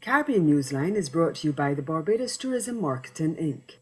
Caribbean Newsline is brought to you by the Barbados Tourism Marketing Inc.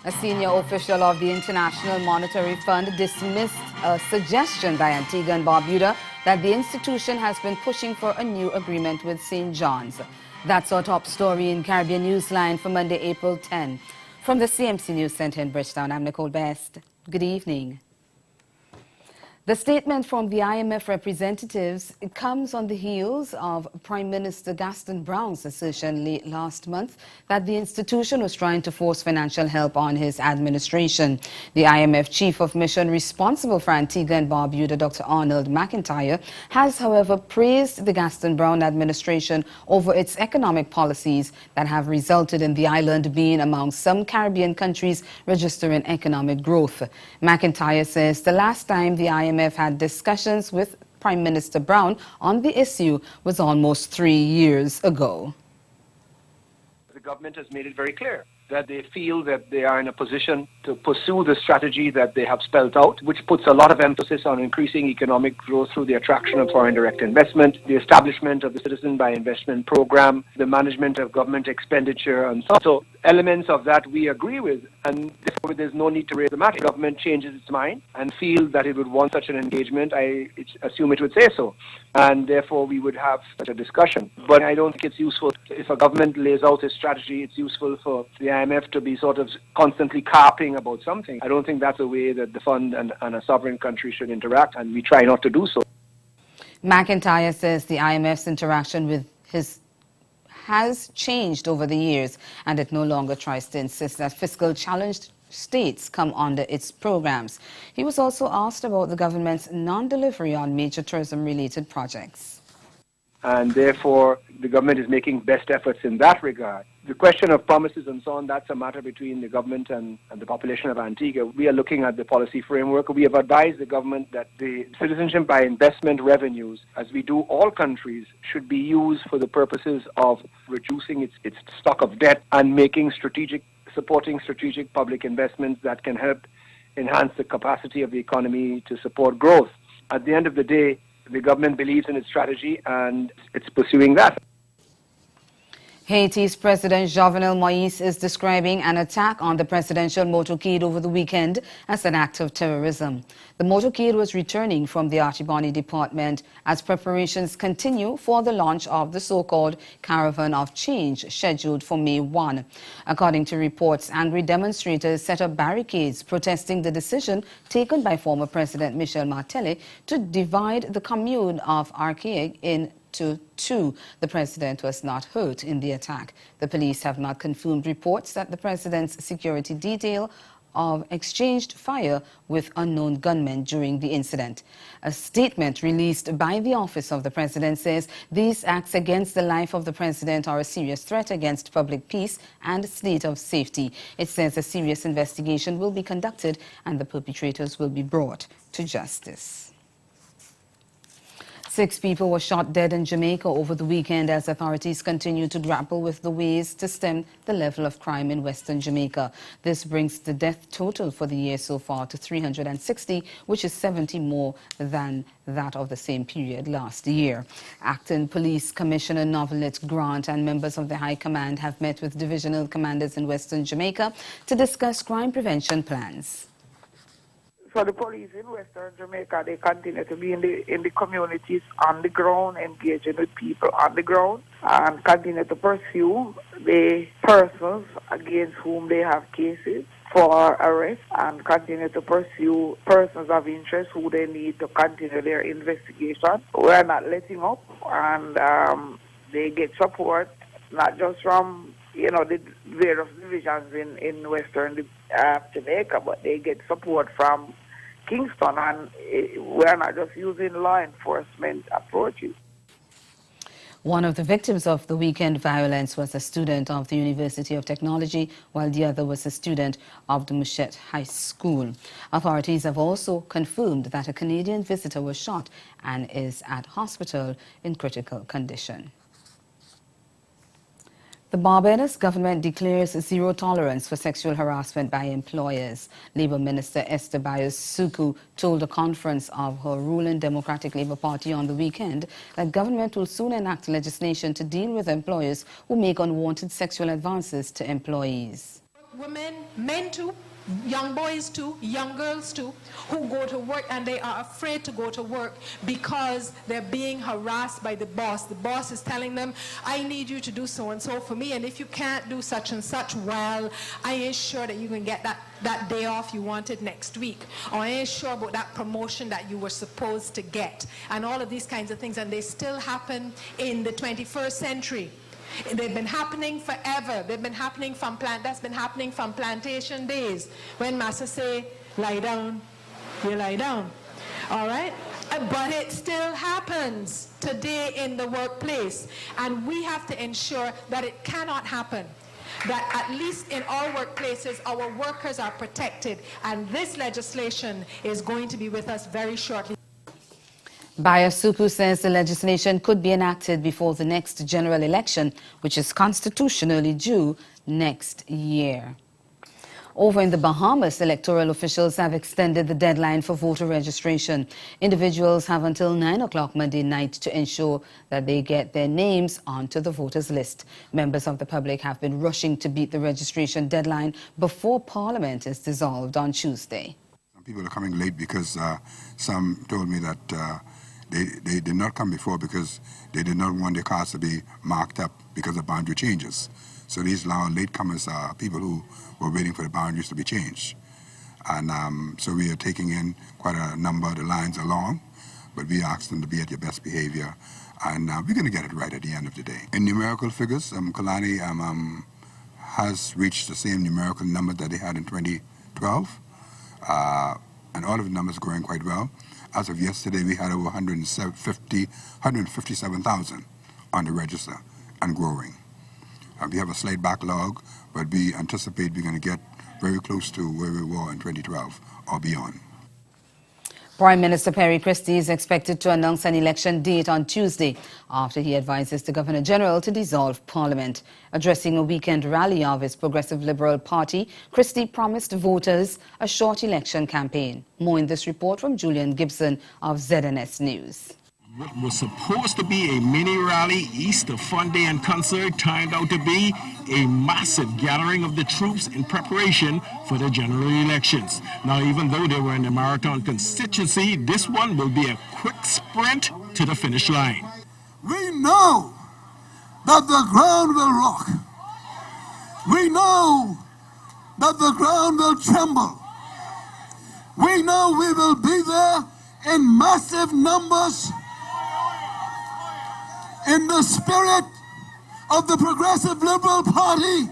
A senior official of the International Monetary Fund dismissed a suggestion by Antigua and Barbuda that the institution has been pushing for a new agreement with St. John's. That's our top story in Caribbean Newsline for Monday, April 10. From the CMC News Center in Bridgetown, I'm Nicole Best. Good evening. The statement from the IMF representatives comes on the heels of Prime Minister Gaston Brown's assertion late last month that the institution was trying to force financial help on his administration. The IMF chief of mission responsible for Antigua and Barbuda, Dr. Arnold McIntyre, has, however, praised the Gaston Brown administration over its economic policies that have resulted in the island being among some Caribbean countries registering economic growth. McIntyre says the last time the IMF had discussions with Prime Minister Brown on the issue was almost 3 years ago. The government has made it very clear that they feel that they are in a position to pursue the strategy that they have spelled out, which puts a lot of emphasis on increasing economic growth through the attraction of foreign direct investment, the establishment of the Citizen by Investment program, the management of government expenditure, and so on. So elements of that we agree with, and therefore there's no need to raise the matter. If the government changes its mind and feels that it would want such an engagement, I assume it would say so, and therefore we would have such a discussion. But I don't think it's useful if a government lays out a strategy. It's useful for the IMF to be sort of constantly carping about something. I don't think that's a way that the fund and a sovereign country should interact, and we try not to do so. McIntyre says the IMF's interaction with his has changed over the years, and it no longer tries to insist that fiscal challenged states come under its programs. He was also asked about the government's non-delivery on major tourism-related projects. And therefore, the government is making best efforts in that regard. The question of promises and so on, that's a matter between the government and the population of Antigua. We are looking at the policy framework. We have advised the government that the citizenship by investment revenues, as we do all countries, should be used for the purposes of reducing its stock of debt and supporting strategic public investments that can help enhance the capacity of the economy to support growth. At the end of the day, the government believes in its strategy and it's pursuing that. Haiti's President Jovenel Moïse is describing an attack on the presidential motorcade over the weekend as an act of terrorism. The motorcade was returning from the Archibonny department as preparations continue for the launch of the so-called Caravan of Change scheduled for May 1. According to reports, angry demonstrators set up barricades protesting the decision taken by former President Michel Martelly to divide the commune of Archeig into two. The president was not hurt in the attack. The police have not confirmed reports that the president's security detail of exchanged fire with unknown gunmen during the incident. A statement released by the office of the president says these acts against the life of the president are a serious threat against public peace and state of safety. It says a serious investigation will be conducted and the perpetrators will be brought to justice. 6 people were shot dead in Jamaica over the weekend as authorities continue to grapple with the ways to stem the level of crime in Western Jamaica. This brings the death total for the year so far to 360, which is 70 more than that of the same period last year. Acting Police Commissioner Novelet Grant and members of the High Command have met with divisional commanders in Western Jamaica to discuss crime prevention plans. So the police in Western Jamaica, they continue to be in the communities on the ground, engaging with people on the ground, and continue to pursue the persons against whom they have cases for arrest and continue to pursue persons of interest who they need to continue their investigation. We are not letting up, and they get support not just from the various divisions in Western Jamaica, but they get support from Kingston, and we are not just using law enforcement approaches. One of the victims of the weekend violence was a student of the University of Technology, while the other was a student of the Mouchette High School. Authorities have also confirmed that a Canadian visitor was shot and is at hospital in critical condition. The Barbados government declares zero tolerance for sexual harassment by employers. Labour Minister Esther Bayos-Suku told a conference of her ruling Democratic Labour Party on the weekend that government will soon enact legislation to deal with employers who make unwanted sexual advances to employees. Women, men too, young boys too, young girls too, who go to work and they are afraid to go to work because they're being harassed by the boss. The boss is telling them, I need you to do so and so for me, and if you can't do such and such, well, I ain't sure that you can get that day off you wanted next week, or I ain't sure about that promotion that you were supposed to get, and all of these kinds of things, and they still happen in the 21st century. They've been happening forever. They've been happening that's been happening from plantation days. When Master say, lie down, you lie down. All right? But it still happens today in the workplace. And we have to ensure that it cannot happen. That at least in our workplaces, our workers are protected. And this legislation is going to be with us very shortly. Bayos-Suku says the legislation could be enacted before the next general election, which is constitutionally due next year. Over in the Bahamas, electoral officials have extended the deadline for voter registration. Individuals have until 9 o'clock Monday night to ensure that they get their names onto the voters list. Members of the public have been rushing to beat the registration deadline before Parliament is dissolved on Tuesday. Some people are coming late because some told me that they did not come before because they did not want their cards to be marked up because of boundary changes. So these now latecomers are people who were waiting for the boundaries to be changed. And so we are taking in quite a number of the lines along, but we asked them to be at your best behavior, and we're going to get it right at the end of the day. In numerical figures, Kalani has reached the same numerical number that they had in 2012, and all of the numbers going quite well. As of yesterday, we had over 157,000 on the register and growing. We have a slight backlog, but we anticipate we're going to get very close to where we were in 2012 or beyond. Prime Minister Perry Christie is expected to announce an election date on Tuesday after he advises the Governor-General to dissolve Parliament. Addressing a weekend rally of his Progressive Liberal Party, Christie promised voters a short election campaign. More in this report from Julian Gibson of ZNS News. What was supposed to be a mini rally, Easter fun day and concert turned out to be a massive gathering of the troops in preparation for the general elections. Now, even though they were in the Marathon constituency, this one will be a quick sprint to the finish line. We know that the ground will rock. We know that the ground will tremble. We know we will be there in massive numbers, in the spirit of the Progressive Liberal Party,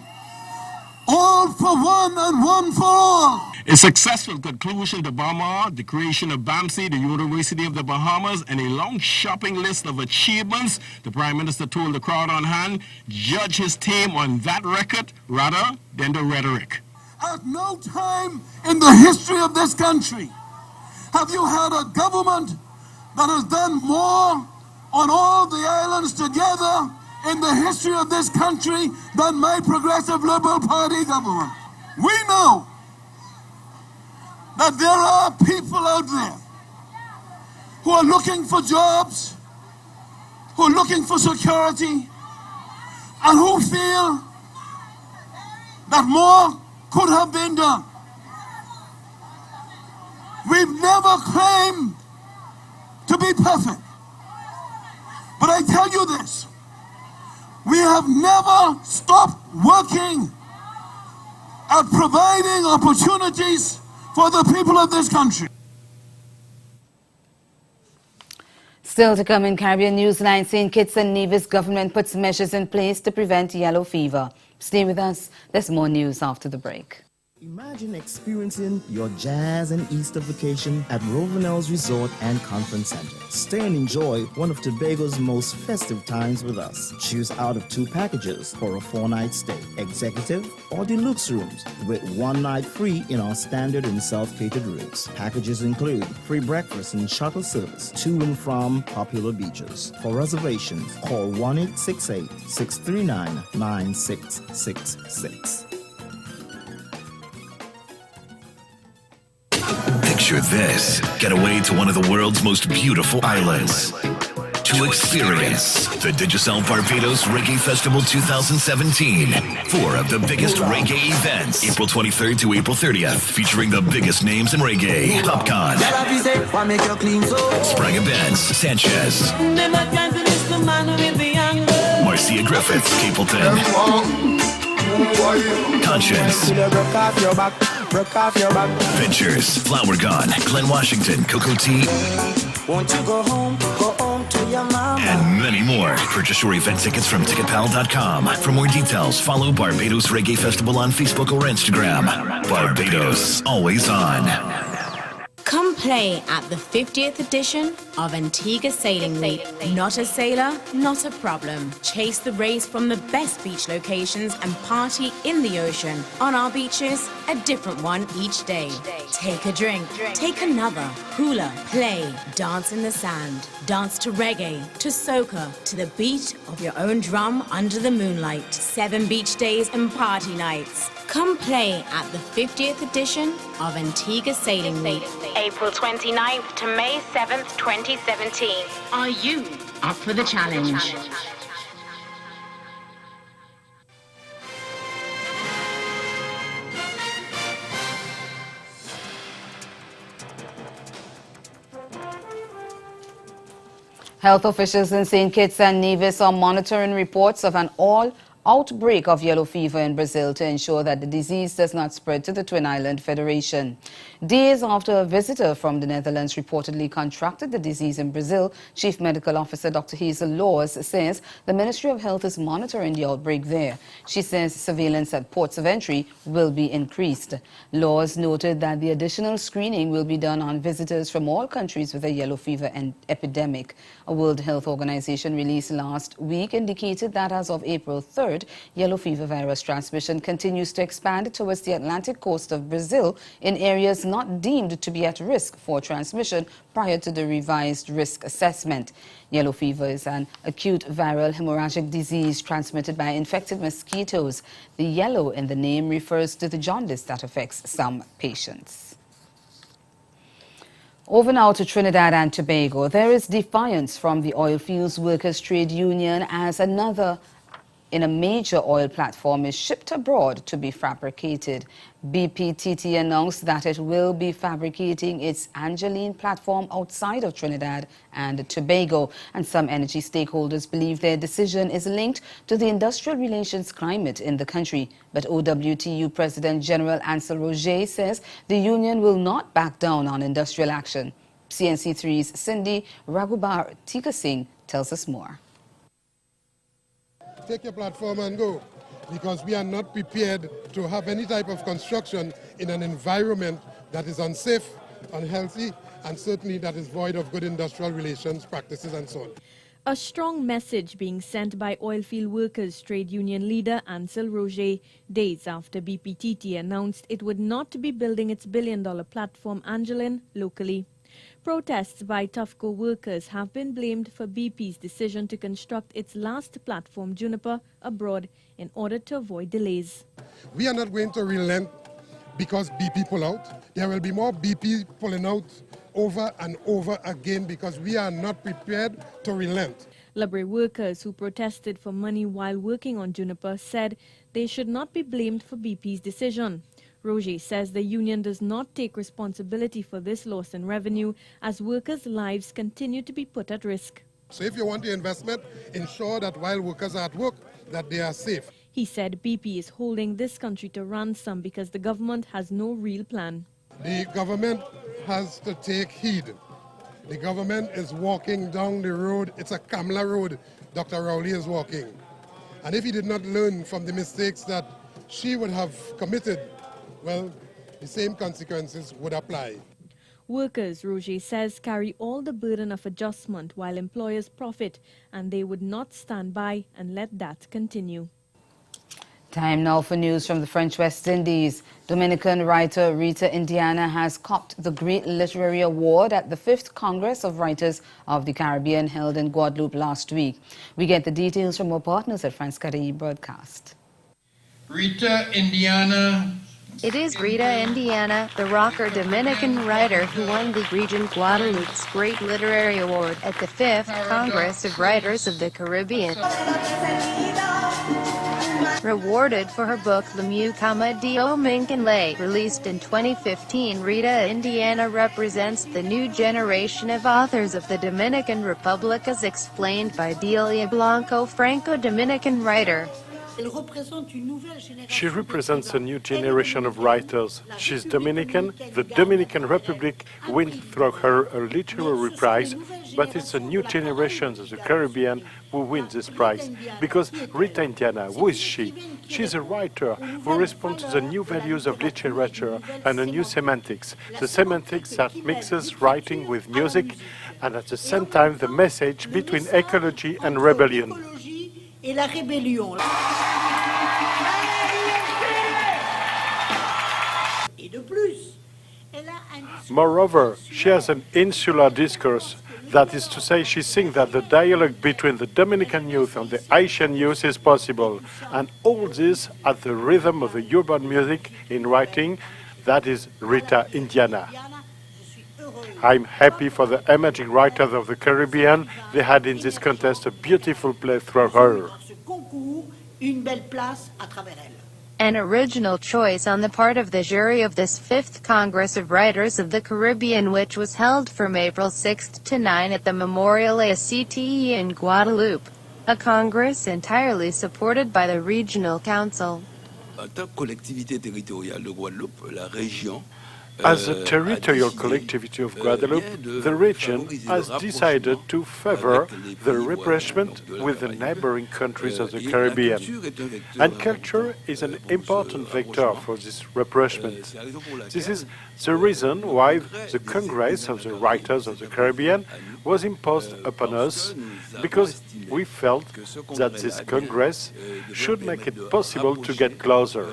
all for one and one for all. A successful conclusion to Bama, the creation of BAMSI, the University of the Bahamas, and a long shopping list of achievements. The Prime Minister told the crowd on hand, judge his team on that record rather than the rhetoric. At no time in the history of this country have you had a government that has done more on all the islands together in the history of this country than my Progressive Liberal Party government. We know that there are people out there who are looking for jobs, who are looking for security, and who feel that more could have been done. We've never claimed to be perfect. But I tell you this, we have never stopped working at providing opportunities for the people of this country. Still to come in Caribbean Newsline, St. Kitts and Nevis government puts measures in place to prevent yellow fever. Stay with us. There's more news after the break. Imagine experiencing your jazz and Easter vacation at Rovenel's Resort and Conference Center. Stay and enjoy one of Tobago's most festive times with us. Choose out of 2 packages for a 4-night stay, executive or deluxe rooms, with 1 night free in our standard and self-catered rooms. Packages include free breakfast and shuttle service to and from popular beaches. For reservations, call 1-868-639-9666. Picture this. Get away to one of the world's most beautiful islands to experience the Digicel Barbados Reggae Festival 2017. 4 of the biggest reggae events. April 23rd to April 30th. Featuring the biggest names in reggae. Popcon, Spragga Benz, Sanchez, Marcia Griffiths, Capleton, Conscience, Ventures, Flower Gun, Glen Washington, Cocoa Tea, won't you go home to your mama, and many more. Purchase your event tickets from ticketpal.com. For more details, follow Barbados Reggae Festival on Facebook or Instagram. Barbados, always on. Come play at the 50th edition of Antigua Sailing Week. Not a sailor, not a problem. Chase the race from the best beach locations and party in the ocean. On our beaches, a different one each day. Take a drink, take another. Hula, play, dance in the sand. Dance to reggae, to soca, to the beat of your own drum under the moonlight. 7 beach days and party nights. Come play at the 50th edition of Antigua Sailing Week. April 29th to May 7th, 2017. Are you up for the challenge? Health officials in St. Kitts and Nevis are monitoring reports of an outbreak of yellow fever in Brazil to ensure that the disease does not spread to the Twin Island Federation. Days after a visitor from the Netherlands reportedly contracted the disease in Brazil, Chief Medical Officer Dr. Hazel Laws says the Ministry of Health is monitoring the outbreak there. She says surveillance at ports of entry will be increased. Laws noted that the additional screening will be done on visitors from all countries with a yellow fever epidemic. A World Health Organization release last week indicated that as of April 3rd, yellow fever virus transmission continues to expand towards the Atlantic coast of Brazil in areas not deemed to be at risk for transmission prior to the revised risk assessment. Yellow fever is an acute viral hemorrhagic disease transmitted by infected mosquitoes. The yellow in the name refers to the jaundice that affects some patients. Over now to Trinidad and Tobago. There is defiance from the Oilfields Workers Trade Union as another in a major oil platform is shipped abroad to be fabricated. BPTT announced that it will be fabricating its Angeline platform outside of Trinidad and Tobago, and some energy stakeholders believe their decision is linked to the industrial relations climate in the country. But OWTU President General Ansel Roger says the union will not back down on industrial action. CNC3's Cindy Raghubar Tika Singh tells us more. Take your platform and go, because we are not prepared to have any type of construction in an environment that is unsafe, unhealthy, and certainly that is void of good industrial relations practices and so on. A strong message being sent by Oilfield Workers Trade Union leader Ansel Roger days after BPTT announced it would not be building its billion-dollar platform Angeline locally. Protests by Tufco workers have been blamed for BP's decision to construct its last platform, Juniper, abroad in order to avoid delays. We are not going to relent because BP pull out. There will be more BP pulling out over and over again because we are not prepared to relent. Labour workers who protested for money while working on Juniper said they should not be blamed for BP's decision. Roger says the union does not take responsibility for this loss in revenue as workers' lives continue to be put at risk. So if you want the investment, ensure that while workers are at work, that they are safe. He said BP is holding this country to ransom because the government has no real plan. The government has to take heed. The government is walking down the road. It's a Kamala road Dr. Rowley is walking. And if he did not learn from the mistakes that she would have committed, well, the same consequences would apply. Workers, Roger says, carry all the burden of adjustment while employers profit, and they would not stand by and let that continue. Time now for news from the French West Indies. Dominican writer Rita Indiana has copped the Great Literary Award at the 5th Congress of Writers of the Caribbean held in Guadeloupe last week. We get the details from our partners at France Caraïbes Broadcast. Rita Indiana. It is Rita Indiana, the rocker Dominican writer who won the region Guadeloupe's Great Literary Award at the 5th Congress of Writers of the Caribbean. Rewarded for her book Le Mieux Comédie Mincanlay, released in 2015, Rita Indiana represents the new generation of authors of the Dominican Republic as explained by Delia Blanco, Franco-Dominican writer. She represents a new generation of writers. She's Dominican. The Dominican Republic wins through her a literary prize, but it's a new generation of the Caribbean who wins this prize. Because Rita Indiana, who is she? She's a writer who responds to the new values of literature and the new semantics. The semantics that mixes writing with music and at the same time the message between ecology and rebellion. Moreover, she has an insular discourse. That is to say, she thinks that the dialogue between the Dominican youth and the Haitian youth is possible. And all this at the rhythm of the urban music in writing. That is Rita Indiana. I'm happy for the emerging writers of the Caribbean. They had in this contest a beautiful place through her. An original choice on the part of the jury of this 5th Congress of Writers of the Caribbean, which was held from April 6 to 9 at the Memorial ACTE in Guadeloupe, a congress entirely supported by the Regional Council. As a territorial collectivity of Guadeloupe, the region has decided to favor the rapprochement with the neighboring countries of the Caribbean. And culture is an important vector for this rapprochement. This is the reason why the Congress of the Writers of the Caribbean was imposed upon us, because we felt that this Congress should make it possible to get closer.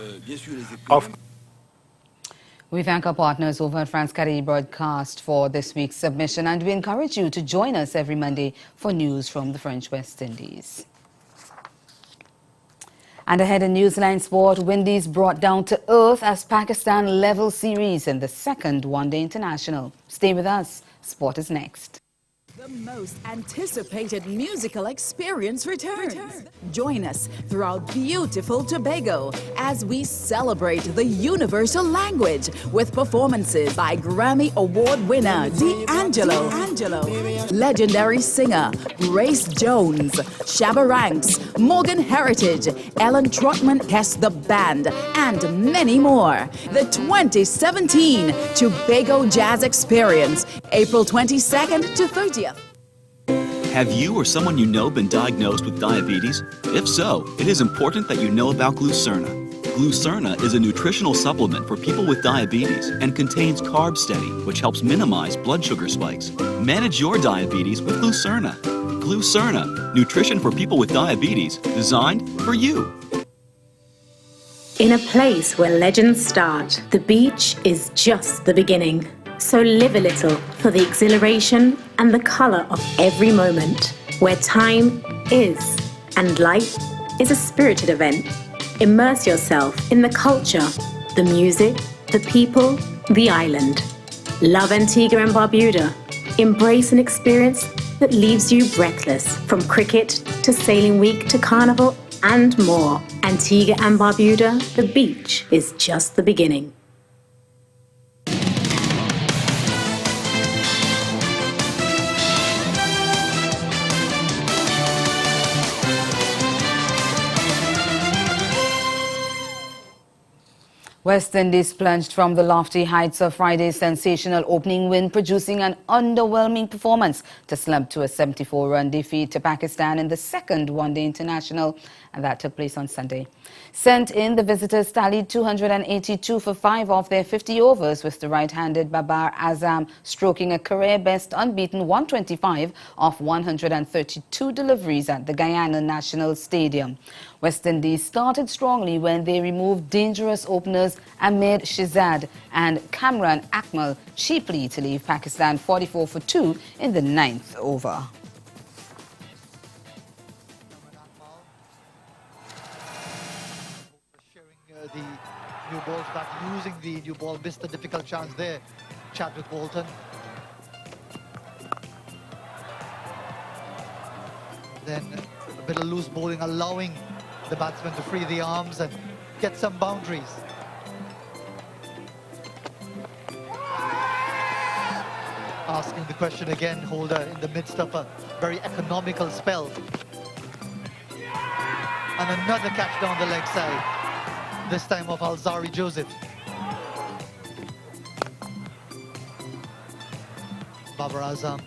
We thank our partners over at France Caraïbes Broadcast for this week's submission, and we encourage you to join us every Monday for news from the French West Indies. And ahead in Newsline Sport, Windies brought down to earth as Pakistan level series in the second one-day international. Stay with us. Sport is next. The most anticipated musical experience returns. Join us throughout beautiful Tobago as we celebrate the universal language with performances by Grammy Award winner D'Angelo, legendary singer Grace Jones, Shabba Ranks, Morgan Heritage, Ellen Trotman Kess the Band, and many more. The 2017 Tobago Jazz Experience, April 22nd to 30th. Have you or someone you know been diagnosed with diabetes? If so, it is important that you know about Glucerna. Glucerna is a nutritional supplement for people with diabetes and contains Carb Steady, which helps minimize blood sugar spikes. Manage your diabetes with Glucerna. Glucerna, nutrition for people with diabetes, designed for you. In a place where legends start, the beach is just the beginning. So live a little for the exhilaration and the color of every moment, where time is and life is a spirited event. Immerse yourself in the culture, the music, the people, the island. Love Antigua and Barbuda. Embrace an experience that leaves you breathless, from cricket to sailing week to carnival and more. Antigua and Barbuda, the beach is just the beginning. West Indies plunged from the lofty heights of Friday's sensational opening win, producing an underwhelming performance to slump to a 74-run defeat to Pakistan in the second one-day international, and that took place on Sunday. Sent in, the visitors tallied 282 for 5 off their 50 overs, with the right-handed Babar Azam stroking a career-best unbeaten 125 off 132 deliveries at the Guyana National Stadium. West Indies started strongly when they removed dangerous openers Ahmed Shehzad and Kamran Akmal cheaply to leave Pakistan 44 for 2 in the 9th over. The new balls back, using the new ball, missed a difficult chance there. Chadwick Walton. Then a bit of loose bowling, allowing the batsman to free the arms and get some boundaries. Asking the question again, Holder, in the midst of a very economical spell. And another catch down the leg side, this time of Alzari Joseph. Babar Azam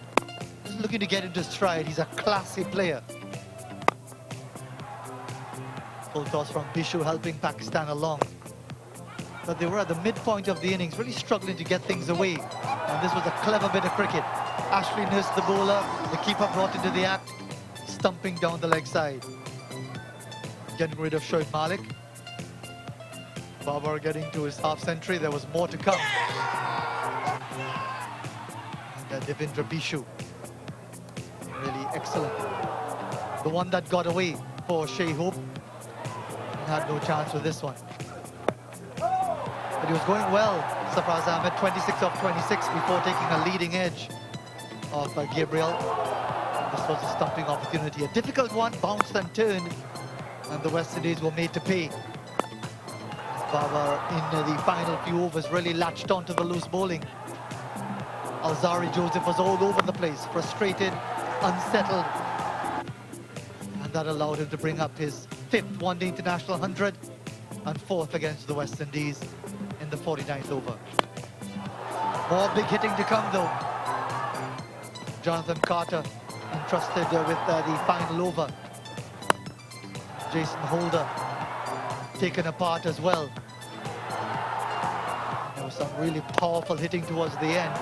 is looking to get into stride. He's a classy player. Full toss from Bishu, helping Pakistan along. But they were at the midpoint of the innings, really struggling to get things away. And this was a clever bit of cricket. Ashley nursed the bowler, the keeper brought into the act, stumping down the leg side. Getting rid of Shoaib Malik. Babar getting to his half-century, there was more to come. And Devendra Bishu, really excellent. The one that got away for Shea Hope, had no chance with this one. But he was going well, Sarfraz Ahmed, 26 off 26 before taking a leading edge of Gabriel. This was a stumping opportunity. A difficult one, bounced and turned, and the West Indies were made to pay. Babar in the final few overs really latched onto the loose bowling. Alzari Joseph was all over the place, frustrated, unsettled, and that allowed him to bring up his 5th one-day international 100 and 4th against the West Indies in the 49th over. More big hitting to come though. Jonathan Carter entrusted with the final over. Jason Holder taken apart as well. There was some really powerful hitting towards the end.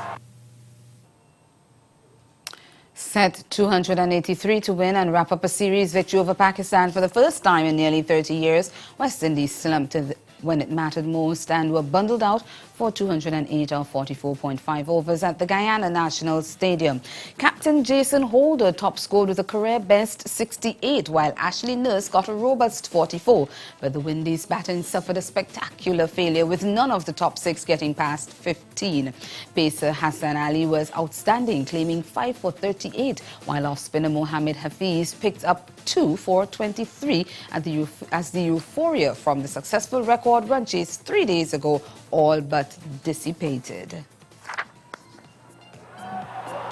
Set 283 to win and wrap up a series victory over Pakistan for the first time in nearly 30 years. West Indies slumped when it mattered most and were bundled out for 208 of 44.5 overs at the Guyana National Stadium. Captain Jason Holder top scored with a career best 68, while Ashley Nurse got a robust 44. But the Windies batting suffered a spectacular failure, with none of the top 6 getting past 15. Pacer Hassan Ali was outstanding, claiming 5 for 38, while off-spinner Mohammad Hafiz picked up 2 for 23 as the euphoria from the successful record run chase 3 days ago all but dissipated.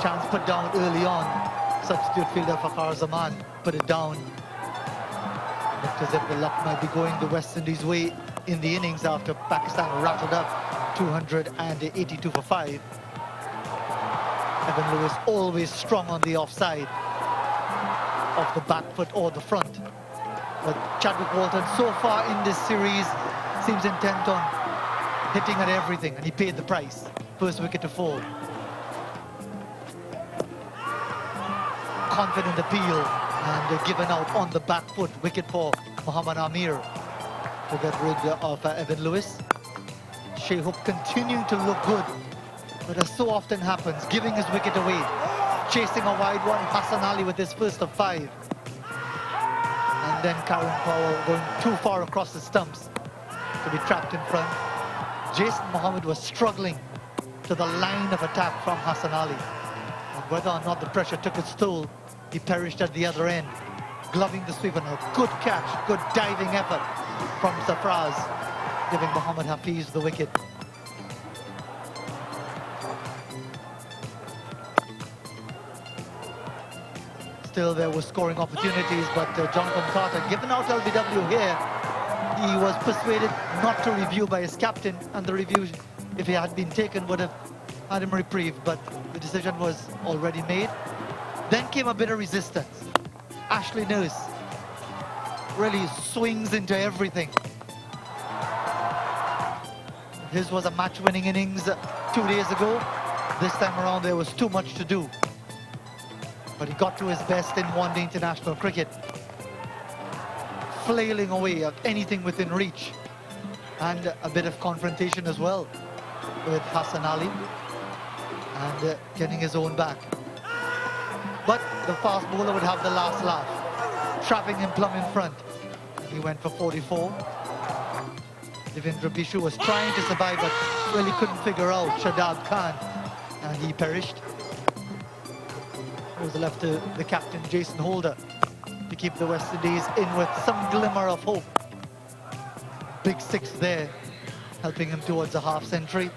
Chance put down early on. Substitute fielder Fakhar Zaman put it down. Looked as if the luck might be going the West Indies' way in the innings after Pakistan rattled up 282 for 5. Evan Lewis always strong on the offside, off the back foot or the front. But Chadwick Walton so far in this series seems intent on hitting at everything, and he paid the price. First wicket to fall. Confident appeal and given out on the back foot. Wicket for Muhammad Amir to get rid of Evan Lewis. Shea Hope continuing to look good, but as so often happens, giving his wicket away. Chasing a wide one, Hassan Ali with his first of 5. And then Karen Powell going too far across the stumps to be trapped in front. Jason Mohammed was struggling to the line of attack from Hassan Ali. And whether or not the pressure took its toll, he perished at the other end, gloving the sweep, and a good catch, good diving effort from Sarfraz, giving Mohammad Hafiz the wicket. Still there were scoring opportunities, but Jonathan Carter given out LBW here. he was persuaded not to review by his captain, and the review, if he had been taken, would have had him reprieved, but the decision was already made. Then came a bit of resistance. Ashley Nurse really swings into everything. His was a match-winning innings 2 days ago. This time around there was too much to do. But he got to his best in one-day international cricket, flailing away at anything within reach, and a bit of confrontation as well with Hassan Ali, and getting his own back. But the fast bowler would have the last laugh, trapping him plumb in front. He went for 44. Devendra Bishu was trying to survive, but really couldn't figure out Shadab Khan, and he perished. It was left to the captain, Jason Holder, to keep the West Indies in with some glimmer of hope. Big six there, helping him towards a half-century,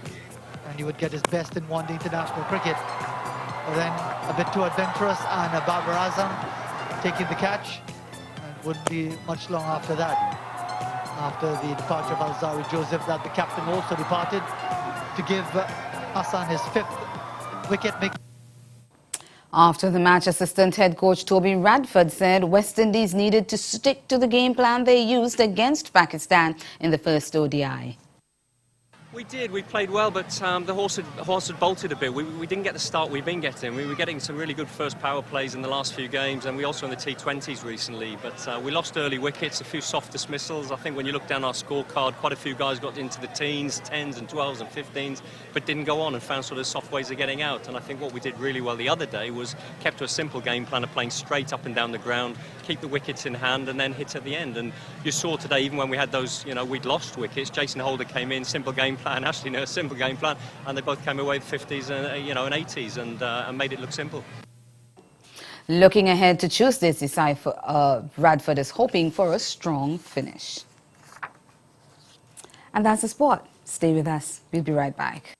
and he would get his best in one-day international cricket. But then a bit too adventurous, and Babar Azam taking the catch, and wouldn't be much long after that. After the departure of Alzari Joseph, that the captain also departed to give Hassan his 5th wicket. After the match, assistant head coach Toby Radford said West Indies needed to stick to the game plan they used against Pakistan in the first ODI. We did. We played well, but the horse had bolted a bit. We didn't get the start we've been getting. We were getting some really good first power plays in the last few games, and we also in the T20s recently. But we lost early wickets, a few soft dismissals. I think when you look down our scorecard, quite a few guys got into the teens, 10s and 12s and 15s, but didn't go on and found sort of soft ways of getting out. And I think what we did really well the other day was kept to a simple game plan of playing straight up and down the ground, keep the wickets in hand, and then hit at the end. And you saw today, even when we had those, we'd lost wickets, Jason Holder came in, simple game plan, Ashley Nurse, simple game plan, and they both came away with 50s and and 80s and made it look simple. Looking ahead to Tuesday's decipher, Radford is hoping for a strong finish. And that's the sport. Stay with us. We'll be right back.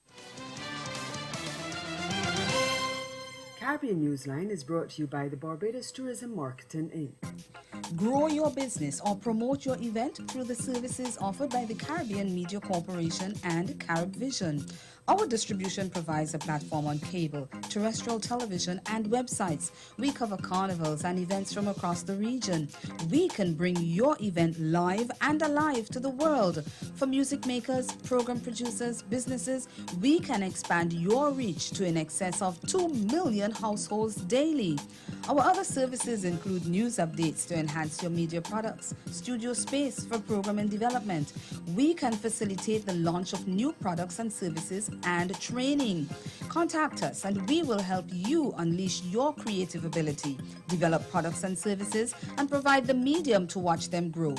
Caribbean Newsline is brought to you by the Barbados Tourism Marketing Inc. Grow your business or promote your event through the services offered by the Caribbean Media Corporation and CaribVision. Our distribution provides a platform on cable, terrestrial television, and websites. We cover carnivals and events from across the region. We can bring your event live and alive to the world. For music makers, program producers, businesses, we can expand your reach to in excess of 2 million households daily. Our other services include news updates to enhance your media products, studio space for program and development. We can facilitate the launch of new products and services and training. Contact us and we will help you unleash your creative ability, develop products and services, and provide the medium to watch them grow.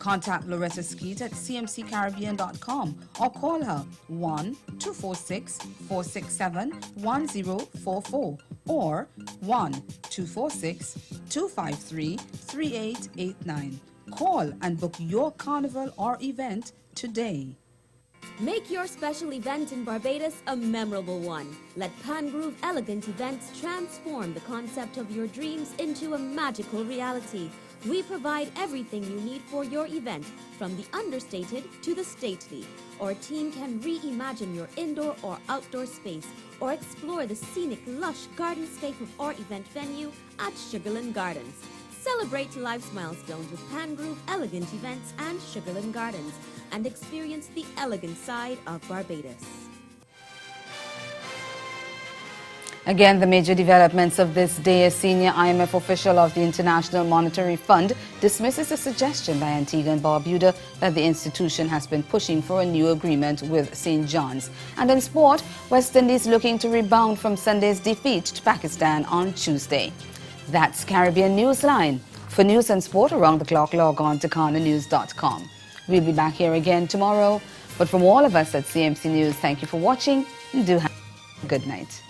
Contact Loretta Skeet at cmccaribbean.com or call her 1-246-467-1044 or 1-246-253-3889. Call and book your carnival or event today. Make your special event in Barbados a memorable one. Let Pangrove Elegant Events transform the concept of your dreams into a magical reality. We provide everything you need for your event, from the understated to the stately. Our team can reimagine your indoor or outdoor space or explore the scenic, lush gardenscape of our event venue at Sugarland Gardens. Celebrate life's milestones with Pangrove Elegant Events and Sugarland Gardens and experience the elegant side of Barbados. Again, the major developments of this day, a senior IMF official of the International Monetary Fund dismisses a suggestion by Antigua and Barbuda that the institution has been pushing for a new agreement with St. John's. And in sport, West Indies looking to rebound from Sunday's defeat to Pakistan on Tuesday. That's Caribbean Newsline. For news and sport around the clock, log on to KanaNews.com. We'll be back here again tomorrow. But from all of us at CMC News, thank you for watching and do have a good night.